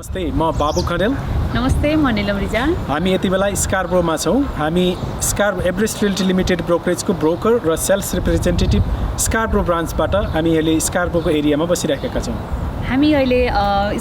नमस्ते, म बाबु खनेल। नमस्ते, म निलम रिजाल। हामी यति बेला स्कार्बोमा छौँ। हामी एभरेस्ट रियल्टी लिमिटेड ब्रोकरेजको ब्रोकर र सेल्स रिप्रेजेन्टेटिभ स्कार्बो ब्रान्चबाट हामी अहिले स्कार्बोको एरियामा बसिरहेका छौँ। हामी अहिले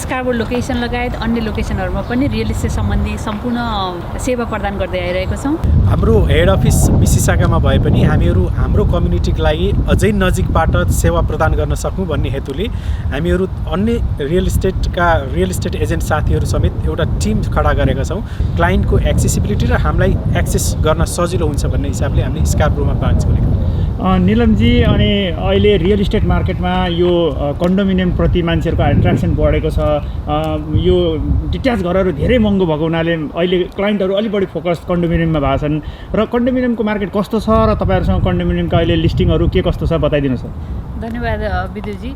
स्कार्बो लोकेसन लगायत अन्य लोकेसनहरूमा पनि रियल इस्टेट सम्बन्धी सम्पूर्ण सेवा प्रदान गर्दै आइरहेको छौँ। हाम्रो हेड अफिस मिसिसागामा भए पनि हामीहरू हाम्रो कम्युनिटीको लागि अझै नजिकबाट सेवा प्रदान गर्न सकौँ भन्ने हेतुले हामीहरू अन्य रियल इस्टेट एजेन्ट साथीहरू समेत एउटा टिम खडा गरेका छौँ। क्लाइन्टको एक्सेसिबिलिटी र हामीलाई एक्सेस गर्न सजिलो हुन्छ भन्ने हिसाबले हामीले स्कार्बोमा ब्रान्च खोलेका छौँ। निलमजी, अनि अहिले रियल इस्टेट मार्केटमा यो कन्डोमिनियम प्रति मान्छेहरूको एट्र्याक्सन बढेको छ। यो डिट्याच घरहरू धेरै महँगो भएको हुनाले अहिले क्लाइन्टहरू अलिक बढी फोकस कन्डोमिनियममा भएको छन् र कन्डोमिनियमको मार्केट कस्तो छ र तपाईँहरूसँग कन्डोमिनियमका अहिले लिस्टिङहरू के कस्तो छ बताइदिनुहोस्। धन्यवाद विद्युजी।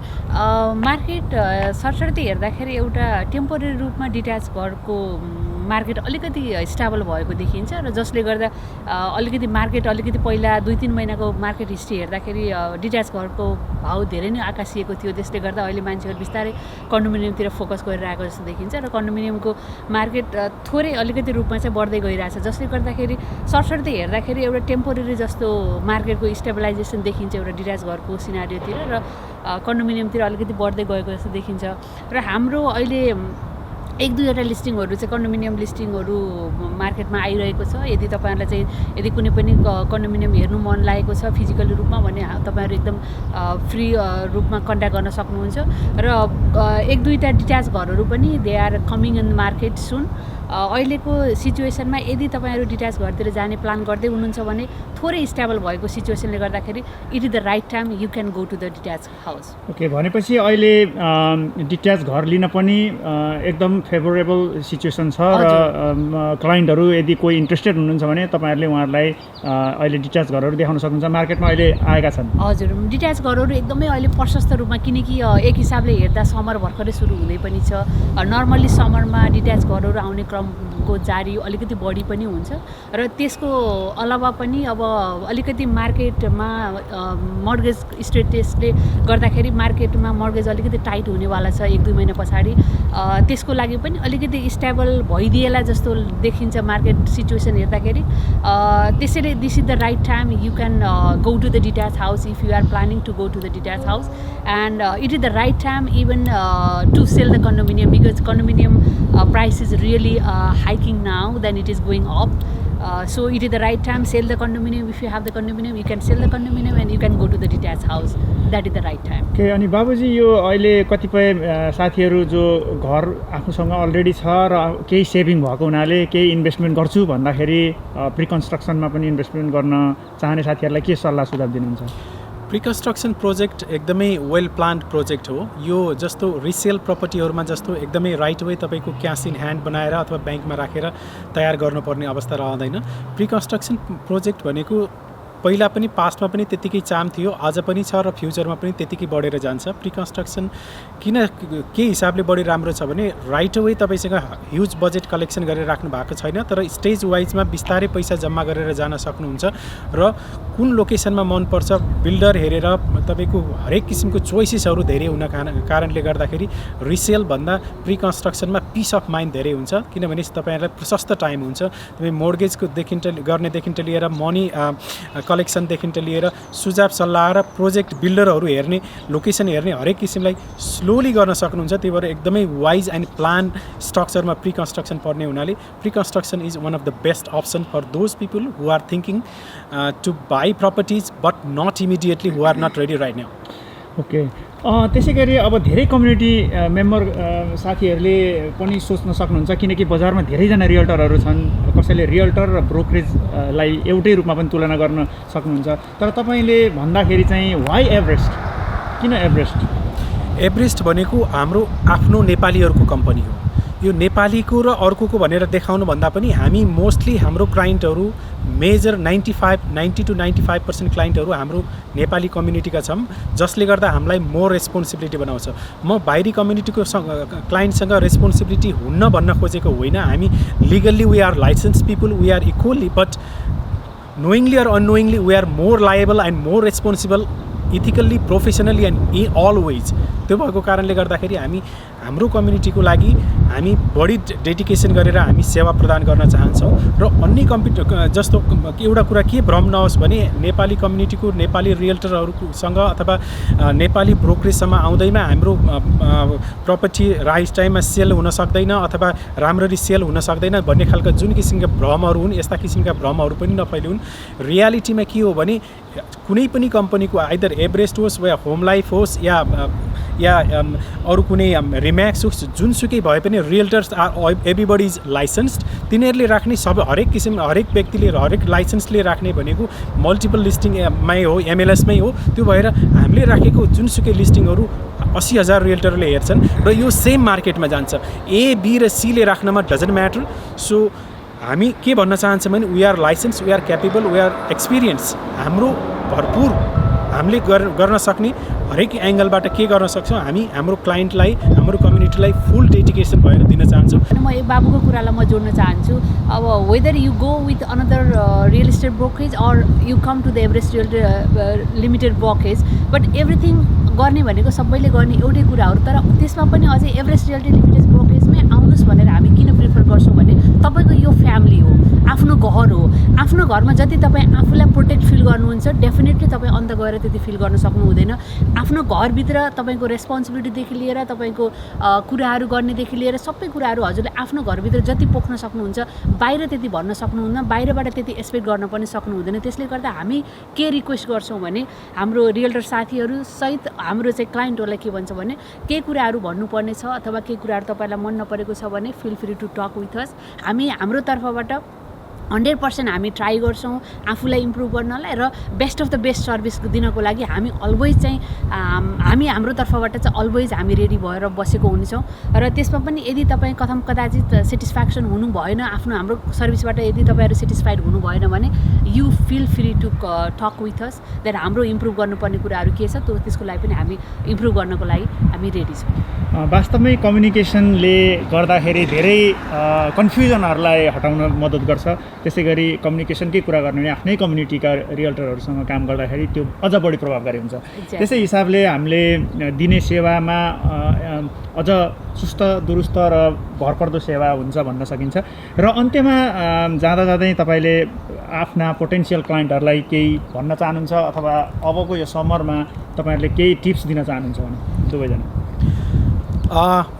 मार्केट सरसर्ती हेर्दाखेरि एउटा टेम्पोरेरी रूपमा डिट्याच घरको मार्केट अलिकति स्टेबल भएको देखिन्छ र जसले गर्दा अलिकति मार्केट पहिला 2-3 महिनाको मार्केट हिस्ट्री हेर्दाखेरि डिट्याच घरको भाउ धेरै नै आकाशिएको थियो। त्यसले गर्दा अहिले मान्छेहरू बिस्तारै कन्डोमिनियमतिर फोकस गरिरहेको जस्तो देखिन्छ र कन्डोमिनियमको मार्केट थोरै अलिकति रूपमा चाहिँ बढ्दै गइरहेछ, जसले गर्दाखेरि सरसर्ती हेर्दाखेरि एउटा टेम्पोरेरी जस्तो मार्केटको स्टेबलाइजेसन देखिन्छ एउटा डिट्याच घरको सिनारियोतिर र कन्डोमिनियमतिर अलिकति बढ्दै गएको जस्तो देखिन्छ। र हाम्रो अहिले 1-2वटा लिस्टिङहरू चाहिँ कन्डोमिनियम लिस्टिङहरू मार्केटमा आइरहेको छ। यदि तपाईँहरूलाई चाहिँ यदि कुनै पनि कन्डोमिनियम हेर्नु मन लागेको छ फिजिकल रूपमा भने तपाईँहरू एकदम फ्री रूपमा कन्ट्याक्ट गर्न सक्नुहुन्छ। र 1-2वटा डिट्याच घरहरू पनि they are coming in market soon. अहिलेको सिचुएसनमा यदि तपाईँहरू डिट्याच घरतिर जाने प्लान गर्दै हुनुहुन्छ भने थोरै स्टेबल भएको सिचुएसनले गर्दाखेरि it is the right time you can go to the detach house. Okay, भनेपछि अहिले डिट्याच घर लिन पनि एकदम फेभरेबल सिचुएसन छ र क्लाइन्टहरू यदि कोही इन्ट्रेस्टेड हुनुहुन्छ भने तपाईँहरूले उहाँहरूलाई अहिले डिट्याच घरहरू देखाउन सक्नुहुन्छ। मार्केटमा अहिले आएका छन्। हजुर, डिट्याच घरहरू एकदमै अहिले प्रशस्त रूपमा, किनकि एक हिसाबले हेर्दा समर भर्खरै सुरु हुँदै पनि छ। नर्मल्ली समरमा डिट्याच घरहरू आउने क्रमको जारी अलिकति बढी पनि हुन्छ र त्यसको अलावा पनि अब अलिकति मार्केटमा मर्गेज स्टेटसले गर्दाखेरि मार्केटमा मर्गेज अलिकति टाइट हुनेवाला छ 1-2 महिना पछाडि। त्यसको लागि पनि अलिकति स्टेबल भइदिएला जस्तो देखिन्छ मार्केट सिचुएसन हेर्दाखेरि। त्यसैले this is the right time you can go to the detach house if you are planning to go to the detach house and it is the right time even to sell the condominium because condominium price is really hiking now, then it is going up. So it is the right time, sell the condominium. If you have the condominium, you can sell the condominium and you can go to the detached house. That is the right time. Okay, अनि बाबुजी, यो अहिले कतिपय साथीहरू जो घर आफूसँग already छ र केही सेभिङ भएको हुनाले केही इन्भेस्टमेन्ट गर्छु भन्दाखेरि प्रिकन्स्ट्रक्सनमा पनि इन्भेस्टमेन्ट गर्न चाहने साथीहरूलाई के सल्लाह सुझाव दिनुहुन्छ? प्रिकन्स्ट्रक्सन प्रोजेक्ट एकदमै वेल प्लान्ड प्रोजेक्ट हो। यो जस्तो रिसेल प्रपर्टीहरूमा जस्तो एकदमै राइट वे तपाईँको क्यास इन ह्यान्ड बनाएर अथवा ब्याङ्कमा राखेर तयार गर्नुपर्ने अवस्था रहँदैन। प्रिकन्स्ट्रक्सन प्रोजेक्ट भनेको पहिला पनि पास्टमा पनि त्यतिकै चाम थियो, आज पनि छ र फ्युचरमा पनि त्यतिकै बढेर जान्छ। प्रिकन्स्ट्रक्सन किन के हिसाबले बढी राम्रो छ भने राइट वे तपाईँसँग ह्युज बजेट कलेक्सन गरेर राख्नु भएको छैन, तर स्टेज वाइजमा बिस्तारै पैसा जम्मा गरेर जान सक्नुहुन्छ र कुन लोकेसनमा मनपर्छ बिल्डर हेरेर तपाईँको हरेक किसिमको चोइसेसहरू धेरै हुन कारणले गर्दाखेरि रिसेलभन्दा प्रिकन्स्ट्रक्सनमा पिस अफ माइन्ड धेरै हुन्छ, किनभने तपाईँहरूलाई प्रशस्त टाइम हुन्छ। तपाईँ मोर्गेजको गर्नेदेखि लिएर मनी कलेक्सनदेखि लिएर सुझाव सल्लाह र प्रोजेक्ट बिल्डरहरू हेर्ने, लोकेसन हेर्ने हरेक किसिमलाई स्लोली गर्न सक्नुहुन्छ। त्यही भएर एकदमै वाइज एन्ड प्लान स्ट्रक्चरमा प्रिकन्स्ट्रक्सन पर्ने हुनाले preconstruction is one of the best option for those people who are thinking to buy properties but not immediately who are not ready right now. Okay, त्यसै गरी अब धेरै कम्युनिटी मेम्बर साथीहरूले पनि सोच्न सक्नुहुन्छ, किनकि बजारमा धेरैजना रियल्टरहरू छन्, कसैले रियल्टर र ब्रोकरेजलाई एउटै रूपमा पनि तुलना गर्न सक्नुहुन्छ। तर तपाईँले भन्दाखेरि चाहिँ वाइ एभरेस्ट, किन एभरेस्ट? एभरेस्ट भनेको हाम्रो आफ्नो नेपालीहरूको कम्पनी हो। यो नेपालीको र अर्कोको भनेर देखाउनु भन्दा पनि हामी मोस्टली हाम्रो क्लाइन्टहरू मेजर 90 to 95% क्लाइन्टहरू हाम्रो नेपाली कम्युनिटीका छौँ, जसले गर्दा हामीलाई मोर रेस्पोन्सिबिलिटी बनाउँछ। म बाहिरी कम्युनिटीको क्लाइन्टसँग रेस्पोन्सिबिलिटी हुन्न भन्न खोजेको होइन। हामी legally we are license people, we are equally, but knowingly or unknowingly we are more liable and more responsible ethically, professionally and in all ways। त्यो भएको कारणले गर्दाखेरि हाम्रो कम्युनिटीको लागि हामी बढी डेडिकेसन गरेर हामी सेवा प्रदान गर्न चाहन्छौँ र अन्य जस्तो एउटा कुरा के भ्रम नहोस् भने नेपाली कम्युनिटीको नेपाली रियल्टरहरूसँग अथवा नेपाली ब्रोकरेजसम्म आउँदैमा हाम्रो प्रपर्टी राइट टाइममा सेल हुन सक्दैन अथवा राम्ररी सेल हुन सक्दैन भन्ने खालको जुन किसिमका भ्रमहरू हुन् यस्ता किसिमका भ्रमहरू पनि नफैलिउन्। रियालिटीमा के हो भने कुनै पनि कम्पनीको आइदर एभरेस्ट होस् वा होम लाइफ होस् या अरू कुनै रिम्याक्स होस् जुनसुकै भए पनि रियल्टर्स आर एभ्रिबडी इज लाइसेन्स्ड। तिनीहरूले राख्ने हरेक व्यक्तिले हरेक लाइसेन्सले राख्ने भनेको मल्टिपल लिस्टिङमै हो, एमएलएसमै हो। त्यो भएर हामीले राखेको जुनसुकै लिस्टिङहरू 80,000 रियल्टरले हेर्छन् र यो सेम मार्केटमा जान्छ। ए बी र सीले राख्नमा डजन्ट म्याटर। सो हामी के भन्न चाहन्छौँ भने we are license, we are capable, we are experience. हाम्रो भरपुर हामीले गर्न सक्ने हरेक एङ्गलबाट के गर्न सक्छौँ हामी हाम्रो क्लाइन्टलाई हाम्रो कम्युनिटीलाई फुल डेडिकेसन भएर दिन चाहन्छौँ। म एक बाबुको कुरालाई म जोड्न चाहन्छु। अब whether you go with another real estate brokerage or you come to the Everest real limited brokerage, but everything गर्ने भनेको सबैले गर्ने एउटै कुराहरू, तर त्यसमा पनि अझै एभरेस्ट रियल्टी लिमिटेड ब्रोकरेजमै आउनुहोस् भनेर हामी किन प्रिफर गर्छौँ भने तपाईँको यो फ्यामिली हो, आफ्नो घर हो। आफ्नो घरमा जति तपाईँ आफूलाई प्रोटेक्ट फिल गर्नुहुन्छ डेफिनेटली तपाईँ अन्त गएर त्यति फिल गर्न सक्नु हुँदैन। आफ्नो घरभित्र तपाईँको रेस्पोन्सिबिलिटीदेखि लिएर तपाईँको कुराहरू गर्नेदेखि लिएर सबै कुराहरू हजुरले आफ्नो घरभित्र जति पोख्न सक्नुहुन्छ बाहिर त्यति भन्न सक्नुहुन्न, बाहिरबाट त्यति एक्सपेक्ट गर्न पनि सक्नु हुँदैन। त्यसले गर्दा हामी के रिक्वेस्ट गर्छौँ भने हाम्रो रियल्टर साथीहरू सहित हाम्रो चाहिँ क्लाइन्टहरूलाई के भन्छ भने केही कुराहरू भन्नुपर्ने छ अथवा केही कुराहरू तपाईँलाई मन नपरेको छ भने feel free to talk with us. हामी हाम्रो तर्फबाट 100% हामी ट्राई गर्छौँ आफूलाई इम्प्रुभ गर्नलाई र best of the best service दिनको लागि हामी अलवेज चाहिँ हामी हाम्रो तर्फबाट चाहिँ अलवेज हामी रेडी भएर बसेको हुन्छौँ। र त्यसमा पनि यदि तपाईँ कदाचित सेटिस्फ्याक्सन हुनु भएन, आफ्नो हाम्रो सर्भिसबाट यदि तपाईँहरू सेटिस्फाइड हुनु भएन भने you feel free to talk with us, then हाम्रो इम्प्रुभ गर्नुपर्ने कुराहरू के छ त्यसको लागि पनि हामी इम्प्रुभ गर्नको लागि हामी रेडी छौँ। वास्तवमै कम्युनिकेसनले गर्दाखेरि धेरै कन्फ्युजनहरूलाई हटाउन मद्दत गर्छ। त्यसै गरी कम्युनिकेसनकै कुरा गर्ने भने आफ्नै कम्युनिटीका रियल्टरहरूसँग काम गर्दाखेरि त्यो अझ बढी प्रभावकारी हुन्छ। त्यसै हिसाबले हामीले दिने सेवामा अझ सुस्त दुरुस्त र भरपर्दो सेवा हुन्छ भन्न सकिन्छ। र अन्त्यमा जाँदै तपाईँले आफ्ना पोटेन्सियल क्लाइन्टहरूलाई केही भन्न चाहनुहुन्छ अथवा अबको यो समरमा तपाईँहरूले केही टिप्स दिन चाहनुहुन्छ भने दुवैजना?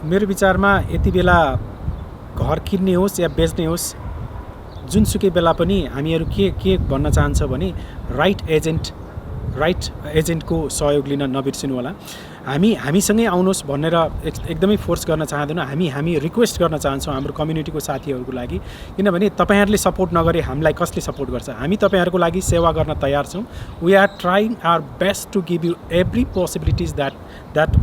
मेरो विचारमा यति बेला घर किन्ने होस् या बेच्ने होस् जुनसुकै बेला पनि हामीहरू के भन्न चाहन्छ भने राइट एजेन्टको सहयोग लिन नबिर्सिनु होला। हामीसँगै आउनुहोस् भनेर एकदमै फोर्स गर्न चाहँदैनौँ। हामी रिक्वेस्ट गर्न चाहन्छौँ हाम्रो कम्युनिटीको साथीहरूको लागि, किनभने तपाईँहरूले सपोर्ट नगरे हामीलाई कसले सपोर्ट गर्छ। हामी तपाईँहरूको लागि सेवा गर्न तयार छौँ। We are trying our best to give you every possibilities that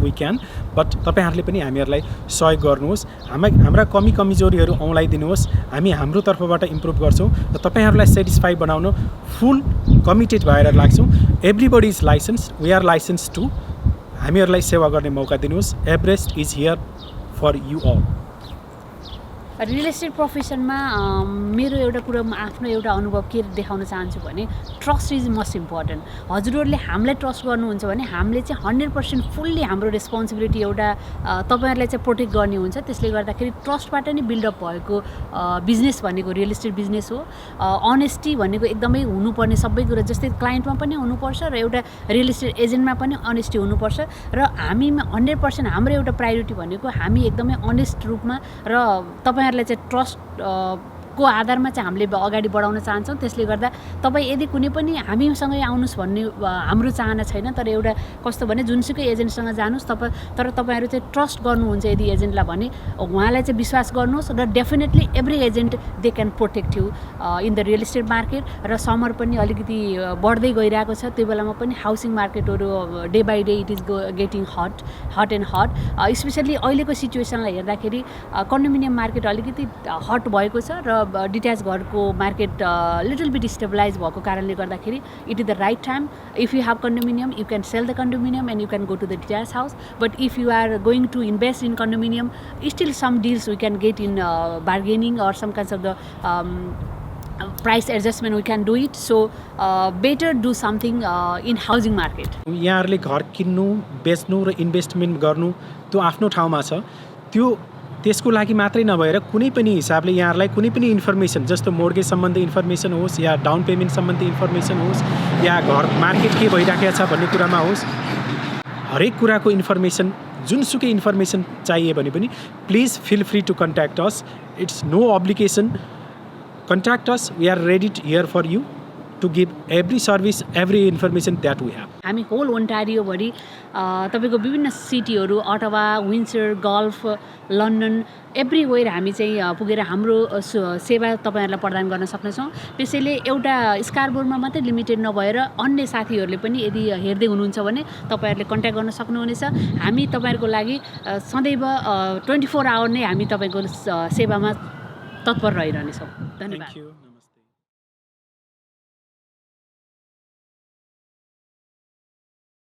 we can, but तपाईँहरूले पनि हामीहरूलाई सहयोग गर्नुहोस्। हाम्रा कमजोरीहरू औँलाइदिनुहोस्। हामी हाम्रो तर्फबाट इम्प्रुभ गर्छौँ र तपाईँहरूलाई सेटिस्फाई बनाउन फुल कमिटेड भएर लाग्छौँ। Everybody is license, we are license too. हामीहरूलाई सेवा गर्ने मौका दिनुहोस्। Everest is here for you all. Real estate प्रोफेसनमा मेरो एउटा कुरा आफ्नो एउटा अनुभव के देखाउन चाहन्छु भने ट्रस्ट इज मोस्ट इम्पोर्टेन्ट। हजुरहरूले हामीलाई ट्रस्ट गर्नुहुन्छ भने हामीले चाहिँ 100% फुल्ली हाम्रो रेस्पोन्सिबिलिटी एउटा तपाईँहरूलाई चाहिँ प्रोटेक्ट गर्ने हुन्छ। त्यसले गर्दाखेरि ट्रस्टबाट नै बिल्डअप भएको बिजनेस भनेको रियल इस्टेट बिजनेस हो। अनेस्टी भनेको एकदमै हुनुपर्ने सबै कुरा, जस्तै क्लाइन्टमा पनि हुनुपर्छ र एउटा रियल इस्टेट एजेन्टमा पनि अनेस्टी हुनुपर्छ। र हामीमा 100% हाम्रो एउटा प्रायोरिटी भनेको हामी एकदमै अनेस्ट रूपमा र तपाईँहरूलाई चाहिँ ट्रस्ट को आधारमा चाहिँ हामीले अगाडि बढाउन चाहन्छौँ। त्यसले गर्दा तपाईँ यदि कुनै पनि हामीसँगै आउनुहोस् भन्ने हाम्रो चाहना छैन, तर एउटा कस्तो भने जुनसुकै एजेन्टसँग जानुहोस् तर तपाईँहरू चाहिँ ट्रस्ट गर्नुहुन्छ यदि एजेन्टलाई भने उहाँलाई चाहिँ विश्वास गर्नुहोस् र definitely every agent they can protect you in the real estate market. र समर पनि अलिकति बढ्दै गइरहेको छ, त्यो बेलामा पनि हाउसिङ मार्केटहरू day by day it is getting hot and hot. Specially अहिलेको सिचुएसनलाई हेर्दाखेरि कन्डोमिनियम मार्केट अलिकति हट भएको छ र डिट्याच घरको मार्केट लिटल बिट स्टेबलाइज भएको कारणले गर्दाखेरि it is the right time. If you have condominium you can sell the condominium and you can go to the detach house. But if you are going to invest in condominium still some deals we can get in bargaining or some kinds of the price adjustment we can do it. So better do something in housing market. यहाँहरूले घर किन्नु बेच्नु र investment गर्नु त्यो आफ्नो ठाउँमा छ त्यो त्यसको लागि मात्रै नभएर कुनै पनि हिसाबले यहाँहरूलाई कुनै पनि इन्फर्मेसन जस्तो मोर्गेज सम्बन्धी इन्फर्मेसन होस् या डाउन पेमेन्ट सम्बन्धी इन्फर्मेसन होस् या घर मार्केट के भइराखेको छ भन्ने कुरामा होस् हरेक कुराको इन्फर्मेसन जुनसुकै इन्फर्मेसन चाहिए भने पनि please feel free to contact us it's no obligation contact us. We are ready here for you to give every service, every information that we have. हामी होल ओन्टारियोभरि तपाईँको विभिन्न सिटीहरू अटवा विन्सर गल्फ लन्डन एभ्रिवेयर हामी चाहिँ पुगेर हाम्रो सेवा तपाईँहरूलाई प्रदान गर्न सक्नेछौँ त्यसैले एउटा स्कारबोरमा मात्रै लिमिटेड नभएर अन्य साथीहरूले पनि यदि हेर्दै हुनुहुन्छ भने तपाईँहरूले कन्ट्याक्ट गर्न सक्नुहुनेछ हामी तपाईँहरूको लागि सदैव 24 आवर नै हामी तपाईँको सेवामा तत्पर रहिरहनेछौँ धन्यवाद। Thank you.